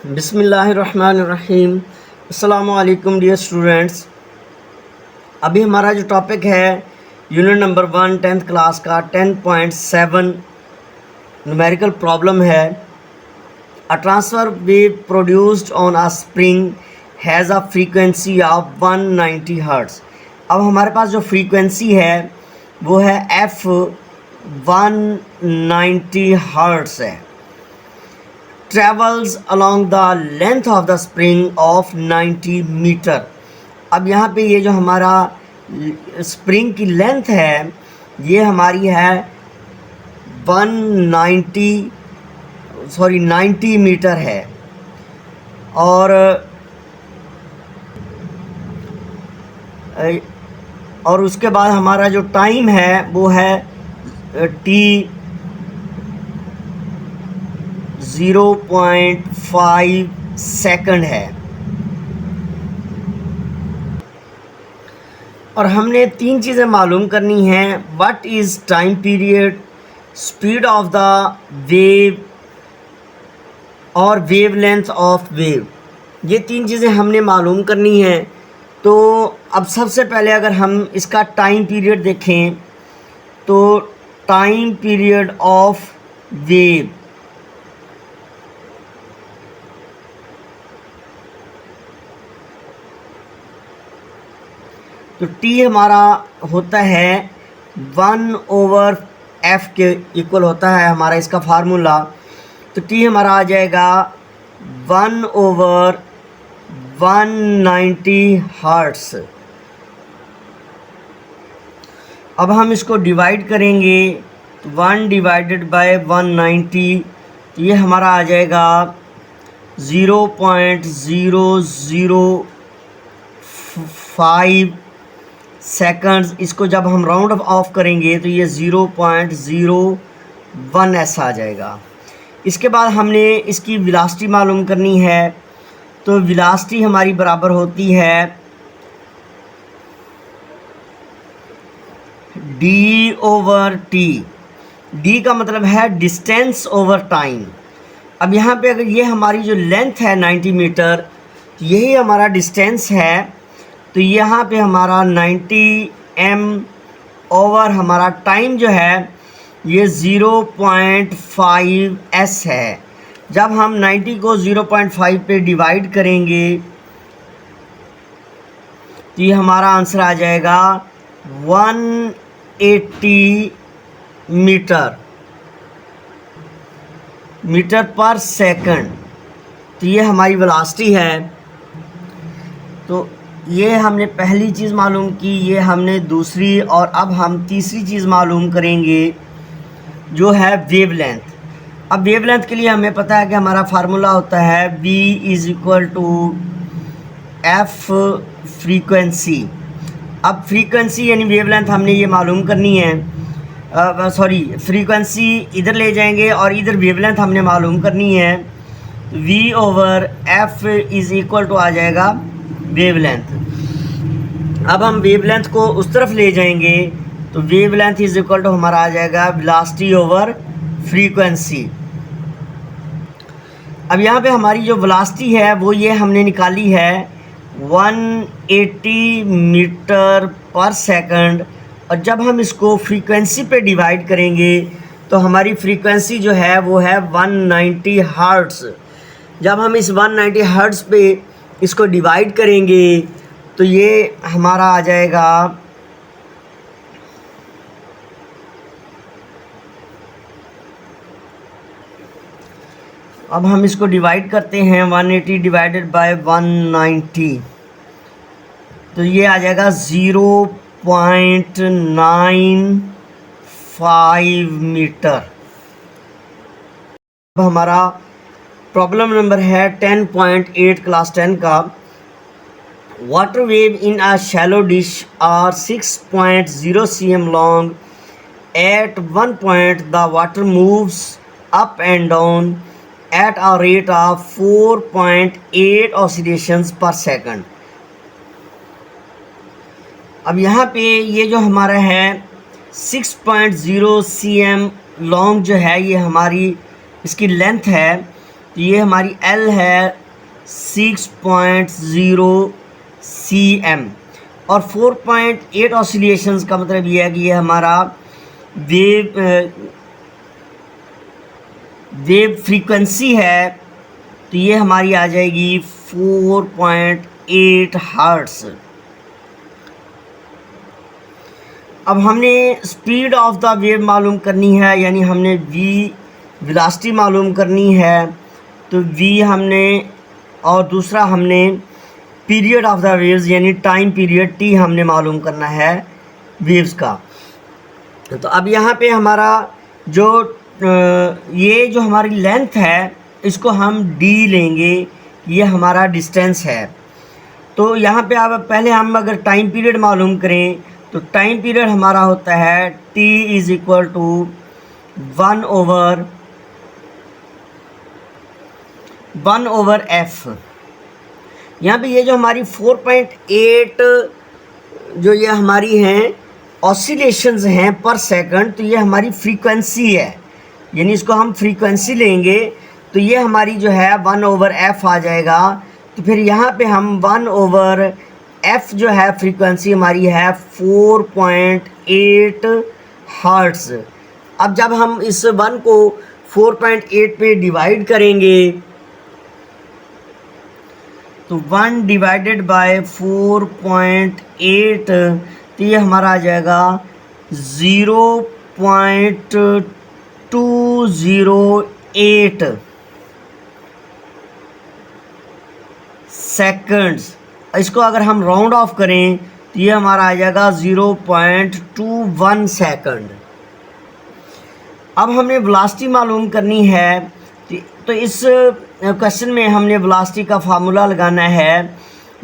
बिस्मिल्लाहिर्रहमानिर्रहीम। अस्सलामु अलैकुम डियर स्टूडेंट्स। अभी हमारा जो टॉपिक है यूनिट नंबर 1 10th क्लास का 10.7 न्यूमेरिकल प्रॉब्लम है। A transverse wave produced on a spring has a frequency of 190 hertz. अब हमारे पास जो फ्रीक्वेंसी है वो है एफ 190 हर्ट्ज़ है। Travels along the length of the spring of 90 metre. अब यहाँ पे ये जो हमारा स्प्रिंग की लेंथ है ये हमारी है 90 मीटर है। और उसके बाद हमारा जो टाइम है वो है टी 0.5 सेकंड है। और हमने तीन चीज़ें मालूम करनी हैं। What is time period, speed of the wave और वेव लेंथ ऑफ वेव। ये तीन चीज़ें हमने मालूम करनी हैं। तो अब सबसे पहले अगर हम इसका टाइम पीरियड देखें तो टाइम पीरियड ऑफ वेव तो टी हमारा होता है 1/f के इक्वल होता है हमारा इसका फार्मूला। तो टी हमारा आ जाएगा 1/190 हर्ट्ज़। अब हम इसको डिवाइड करेंगे तो 1 डिवाइडेड बाय 190 तो ये हमारा आ जाएगा 0.005 सेकंड्स। इसको जब हम राउंड ऑफ करेंगे तो ये 0.01 ऐसा आ जाएगा। इसके बाद हमने इसकी वेलोसिटी मालूम करनी है। तो वेलोसिटी हमारी बराबर होती है d/t। d का मतलब है डिस्टेंस ओवर टाइम। अब यहाँ पे अगर ये हमारी जो लेंथ है 90 मीटर तो यही हमारा डिस्टेंस है। तो यहाँ पे हमारा 90 m ओवर हमारा टाइम जो है ये 0.5 s है। जब हम 90 को 0.5 पे डिवाइड करेंगे तो ये हमारा आंसर आ जाएगा 180 मीटर पर सेकंड। तो ये हमारी वेलोसिटी है। तो ये हमने पहली चीज़ मालूम की, ये हमने दूसरी, और अब हम तीसरी चीज़ मालूम करेंगे जो है वेव लेंथ। अब वेव लेंथ के लिए हमें पता है कि हमारा फार्मूला होता है v = f फ्रीक्वेंसी। अब फ्रीक्वेंसी यानी वेव लेंथ हमने ये मालूम करनी है। फ्रीक्वेंसी इधर ले जाएंगे और इधर वेव लेंथ हमने मालूम करनी है। v/f = आ जाएगा वेव लेंथ। अब हम वेव लेंथ को उस तरफ ले जाएंगे तो वेव लेंथ = हमारा आ जाएगा वेलोसिटी ओवर फ्रीक्वेंसी। अब यहाँ पे हमारी जो वेलोसिटी है वो ये हमने निकाली है 180 मीटर पर सेकंड। और जब हम इसको फ्रीक्वेंसी पे डिवाइड करेंगे तो हमारी फ्रीक्वेंसी जो है वो है 190 हर्ट्ज़। जब हम इस 190 हर्ट्ज़ पे इसको डिवाइड करेंगे तो ये हमारा आ जाएगा अब हम इसको डिवाइड करते हैं 180 डिवाइडेड बाय 190 तो ये आ जाएगा 0.95 मीटर। अब हमारा प्रॉब्लम नंबर है 10.8 क्लास 10 का। Water wave in a shallow dish are 6.0 cm long. At one point the water moves up and down at a rate of 4.8 oscillations per second। अब यहाँ पे ये जो हमारा है 6.0 cm लॉन्ग जो है ये हमारी इसकी लेंथ है। तो ये हमारी L है 6.0 cm और 4.8 ऑसिलेशंस का मतलब ये है कि ये हमारा वेव फ्रीक्वेंसी है। तो ये हमारी आ जाएगी 4.8 हर्ट्स। अब हमने स्पीड ऑफ द वेव मालूम करनी है, यानी हमने v वेलोसिटी मालूम करनी है। तो v हमने, और दूसरा हमने पीरियड ऑफ द वेव्स यानी टाइम पीरियड t हमने मालूम करना है वेव्स का। तो अब यहाँ पे हमारा जो ये जो हमारी लेंथ है इसको हम d लेंगे, ये हमारा डिस्टेंस है। तो यहाँ पे अब पहले हम अगर टाइम पीरियड मालूम करें तो टाइम पीरियड हमारा होता है t is equal to 1/f। यहाँ पे ये जो हमारी 4.8 जो ये हमारी हैं ऑसिलेशंस हैं पर सेकंड, तो ये हमारी फ्रीक्वेंसी है, यानी इसको हम फ्रीक्वेंसी लेंगे तो ये हमारी जो है 1/f आ जाएगा। तो फिर यहाँ पे हम 1/f जो है फ्रीक्वेंसी हमारी है 4.8 हर्ट्ज़। अब जब हम इस 1 को 4.8 पे डिवाइड करेंगे तो 1 डिवाइडेड बाय 4.8, तो ये हमारा आ जाएगा 0.208 सेकंड्स। इसको अगर हम राउंड ऑफ करें तो ये हमारा आ जाएगा 0.21 सेकंड। अब हमने वेलोसिटी मालूम करनी है, तो इस क्वेश्चन में हमने वेलोसिटी का फार्मूला लगाना है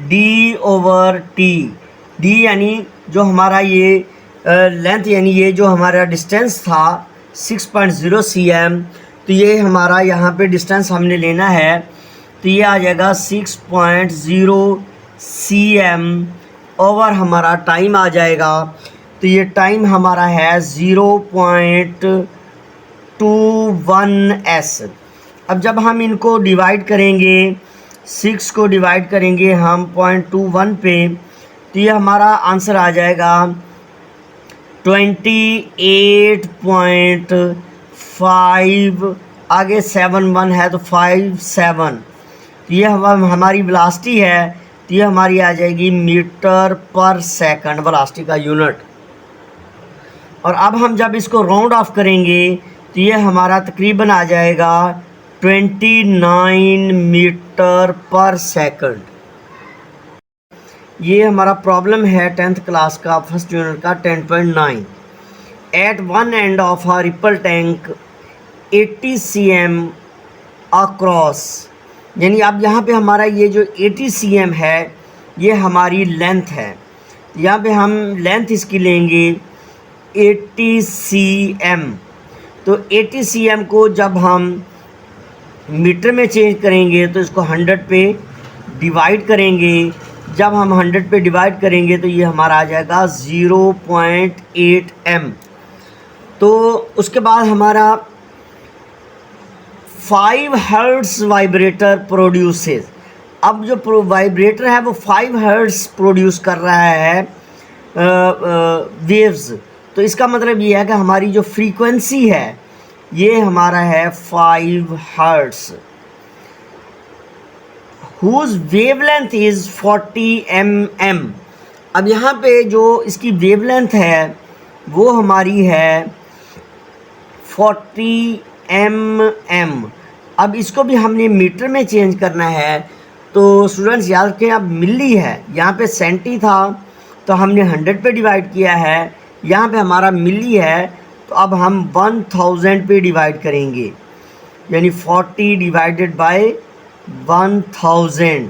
d/t। d यानी जो हमारा ये लेंथ यानी ये जो हमारा डिस्टेंस था 6.0 cm, तो ये हमारा यहाँ पे डिस्टेंस हमने लेना है, तो ये आ जाएगा 6.0 cm ओवर हमारा टाइम आ जाएगा। तो ये टाइम हमारा है 0.21s। अब जब हम इनको डिवाइड करेंगे, 6 को डिवाइड करेंगे हम 0.21 पे, तो ये हमारा आंसर आ जाएगा 28.5, आगे 7 है तो 57। तो ये हमारी वेलोसिटी है, तो ये हमारी आ जाएगी मीटर पर सेकंड वेलोसिटी का यूनिट। और अब हम जब इसको राउंड ऑफ करेंगे तो ये हमारा तकरीबन आ जाएगा 29 मीटर पर सेकंड। ये हमारा प्रॉब्लम है 10th क्लास का फर्स्ट यूनिट का 10.9। At one end of a ripple tank 80 cm across, यानी अब यहाँ पे हमारा ये जो 80 cm है ये हमारी लेंथ है। यहाँ पे हम लेंथ इसकी लेंगे 80 cm। तो 80 cm को जब हम मीटर में चेंज करेंगे तो इसको 100 पे डिवाइड करेंगे। जब हम 100 पे डिवाइड करेंगे तो ये हमारा आ जाएगा 0.8 m। तो उसके बाद हमारा 5 हर्ट्ज़ वाइब्रेटर प्रोड्यूसेस। अब जो वाइब्रेटर है वो 5 हर्ट्ज़ प्रोड्यूस कर रहा है वेव्स। तो इसका मतलब ये है कि हमारी जो फ्रीक्वेंसी है ये हमारा है 5 hertz, whose wavelength is 40 mm। अब यहाँ पे जो इसकी वेवलेंथ है वो हमारी है 40 mm। अब इसको भी हमने मीटर में चेंज करना है, तो स्टूडेंट्स याद रखें अब मिली है, यहाँ पे सेंटी था तो हमने 100 पे डिवाइड किया है, यहाँ पे हमारा मिली है तो अब हम 1000 पे डिवाइड करेंगे, यानी 40 डिवाइडेड बाय 1000।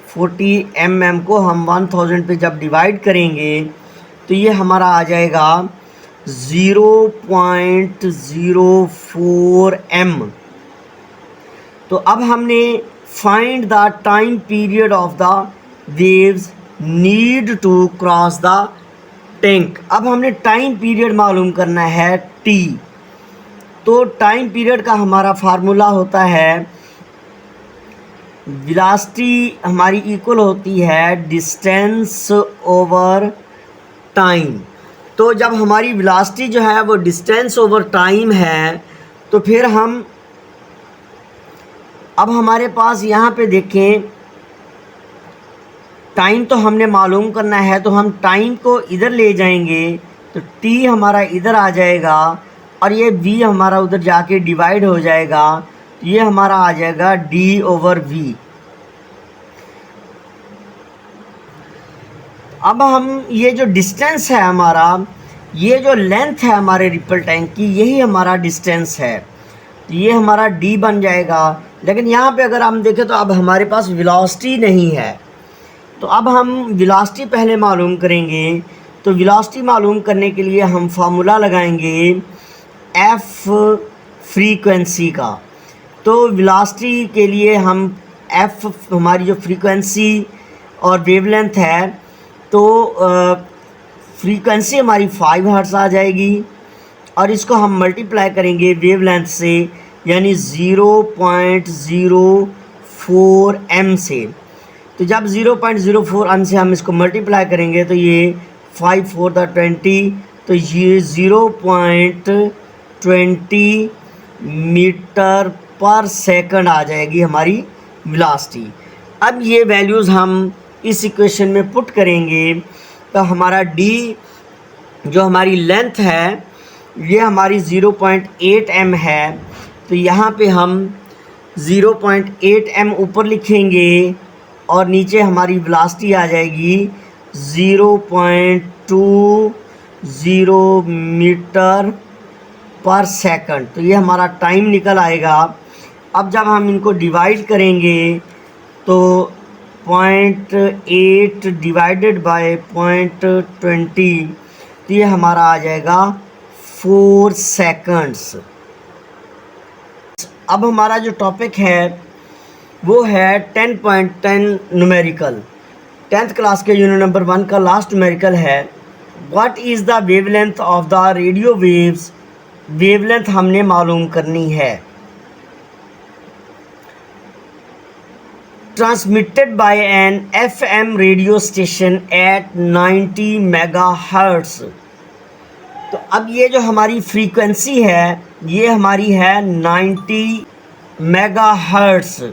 40 mm को हम 1000 पे जब डिवाइड करेंगे तो ये हमारा आ जाएगा 0.04 m। तो अब हमने find the time period of the waves need to cross the tank. अब हमने टाइम पीरियड मालूम करना है t। तो टाइम पीरियड का हमारा फार्मूला होता है वेलोसिटी हमारी इक्वल होती है डिस्टेंस ओवर टाइम। तो जब हमारी वेलोसिटी जो है वो डिस्टेंस ओवर टाइम है, तो फिर अब हमारे पास यहाँ पे देखें, टाइम तो हमने मालूम करना है, तो हम टाइम को इधर ले जाएंगे तो t हमारा इधर आ जाएगा और ये v हमारा उधर जाके डिवाइड हो जाएगा, तो ये हमारा आ जाएगा d/v। अब हम ये जो डिस्टेंस है हमारा, ये जो लेंथ है हमारे रिपल टैंक की, यही हमारा डिस्टेंस है, तो ये हमारा d बन जाएगा। लेकिन यहाँ पे अगर हम देखें तो अब हमारे पास वेलोसिटी नहीं है, तो अब हम वेलोसिटी पहले मालूम करेंगे। तो वेलोसिटी मालूम करने के लिए हम फार्मूला लगाएंगे f फ्रीक्वेंसी का। तो वेलोसिटी के लिए हम f हमारी जो फ्रीक्वेंसी और वेवलेंथ है, तो फ्रीक्वेंसी हमारी 5 हर्ट्ज़ आ जाएगी और इसको हम मल्टीप्लाई करेंगे वेवलेंथ से, यानी 0.04 m से। तो जब 0.04 m से हम इसको मल्टीप्लाई करेंगे तो ये 5 4 20, तो ये 0.20 मीटर पर सेकंड आ जाएगी हमारी वेलोसिटी। अब ये वैल्यूज़ हम इस इक्वेशन में पुट करेंगे तो हमारा d जो हमारी लेंथ है ये हमारी 0.8 m है, तो यहाँ पे हम 0.8 m ऊपर लिखेंगे और नीचे हमारी वेलोसिटी आ जाएगी 0.20 मीटर पर सेकंड। तो ये हमारा टाइम निकल आएगा। अब जब हम इनको डिवाइड करेंगे तो 0.8 डिवाइडेड बाय 0.20, तो ये हमारा आ जाएगा 4 सेकंड्स। अब हमारा जो टॉपिक है वो है 10.10 न्यूमेरिकल। 10th क्लास के यूनिट नंबर 1 का लास्ट न्यूमेरिकल है, what is the wavelength of the radio waves. Wavelength हमने मालूम करनी है। Transmitted by an FM radio station at 90 megahertz. तो अब ये जो हमारी फ्रीक्वेंसी है ये हमारी है 90 मेगाहर्ट्ज़।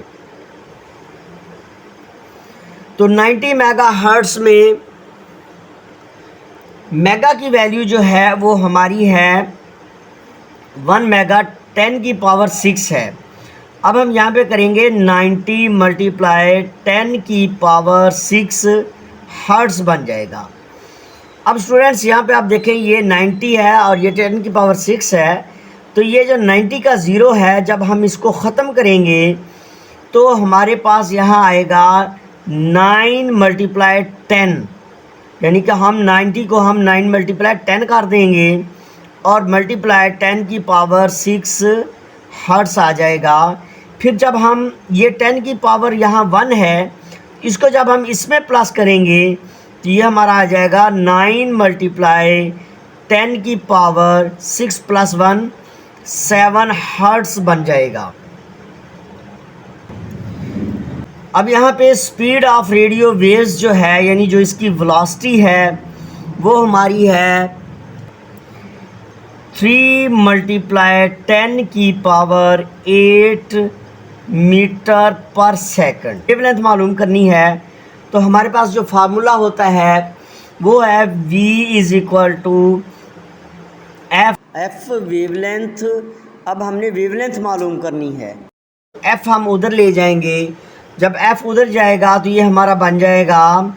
तो 90 मेगाहर्ट्ज़ में मेगा की वैल्यू जो है वो हमारी है 1 मेगा 10 की पावर 6 है। अब हम यहाँ पे करेंगे 90 मल्टीप्लाई 10 की पावर 6 हर्ट्ज़ बन जाएगा। अब स्टूडेंट्स यहाँ पे आप देखें ये 90 है और ये 10 की पावर 6 है, तो ये जो 90 का ज़ीरो है जब हम इसको ख़त्म करेंगे तो हमारे पास यहाँ आएगा 9 मल्टीप्लाई 10, यानी कि हम 90 को हम 9 मल्टीप्लाई 10 कर देंगे और मल्टीप्लाई 10 की पावर 6 हर्ट्ज़ आ जाएगा। फिर जब हम ये 10 की पावर यहाँ 1 है, इसको जब हम इसमें प्लस करेंगे तो ये हमारा आ जाएगा 9 मल्टीप्लाई 10 की पावर 6 + 1 7 हर्ट्ज़ बन जाएगा। अब यहाँ पे स्पीड ऑफ रेडियो वेव्स जो है, यानी जो इसकी वेलोसिटी है वो हमारी है 3 मल्टीप्लाई 10 की पावर 8 मीटर पर सेकंड। वेवलेंथ मालूम करनी है तो हमारे पास जो फार्मूला होता है वो है v = f वेवलेंथ। अब हमने वेवलेंथ मालूम करनी है, f हम उधर ले जाएंगे। जब f उधर जाएगा तो ये हमारा बन जाएगा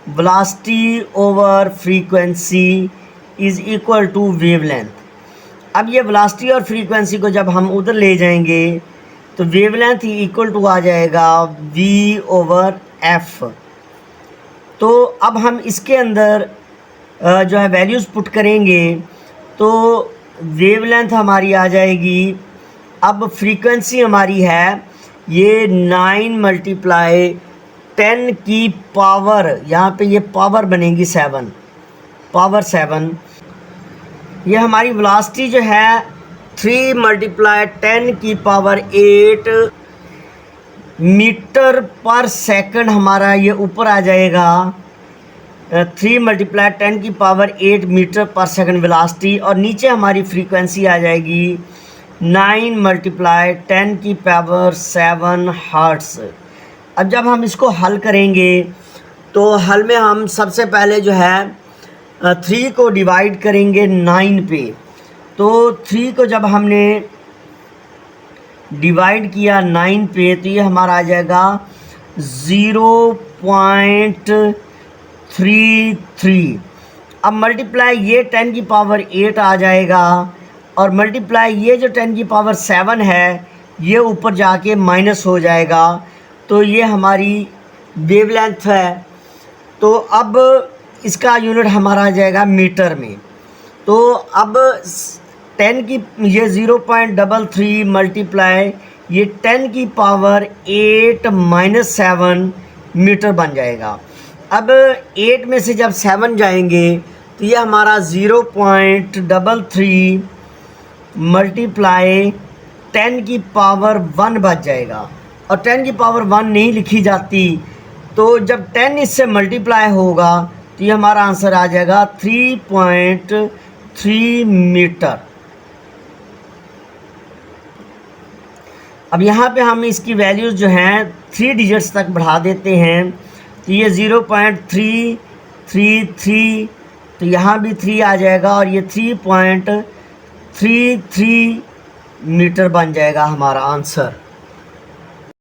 velocity over frequency is equal to wavelength. अब ये वेलोसिटी और फ्रीक्वेंसी को जब हम उधर ले जाएंगे तो वेवलेंथ इक्वल टू आ जाएगा v/f। तो अब हम इसके अंदर जो है वैल्यूज़ पुट करेंगे तो वेवलेंथ हमारी आ जाएगी। अब फ्रीक्वेंसी हमारी है ये 9 मल्टीप्लाई 10 की पावर, यहाँ पे ये पावर बनेगी 7, पावर 7। ये हमारी वेलोसिटी जो है 3 मल्टीप्लाई 10 की पावर 8 मीटर पर सेकंड हमारा ये ऊपर आ जाएगा 3 × 10⁸ मीटर पर सेकंड वेलोसिटी, और नीचे हमारी फ्रीक्वेंसी आ जाएगी 9 × 10⁷ हर्ट्ज़। अब जब हम इसको हल करेंगे तो हल में हम सबसे पहले जो है 3 को डिवाइड करेंगे 9 पे। तो 3 को जब हमने डिवाइड किया 9 पे तो ये हमारा आ जाएगा 0.33। अब मल्टीप्लाई ये 10⁸ आ जाएगा, और मल्टीप्लाई ये जो 10⁷ है ये ऊपर जाके माइनस हो जाएगा। तो ये हमारी वेवलेंथ है। तो अब इसका यूनिट हमारा आ जाएगा मीटर में। तो अब 10 की ये 0.33 मल्टीप्लाई ये 10⁸ मीटर बन जाएगा। अब 8 में से जब 7 जाएंगे तो ये हमारा 0.33 मल्टीप्लाई 10⁻1 बच जाएगा। और 10⁻1 नहीं लिखी जाती, तो जब 10 इससे मल्टीप्लाई होगा तो ये हमारा आंसर आ जाएगा 3.3 मीटर। अब यहाँ पे हम इसकी वैल्यूज़ जो हैं 3 डिजिट्स तक बढ़ा देते हैं। तो ये 0.333, तो यहाँ भी 3 आ जाएगा, और ये 3.33 मीटर बन जाएगा हमारा आंसर।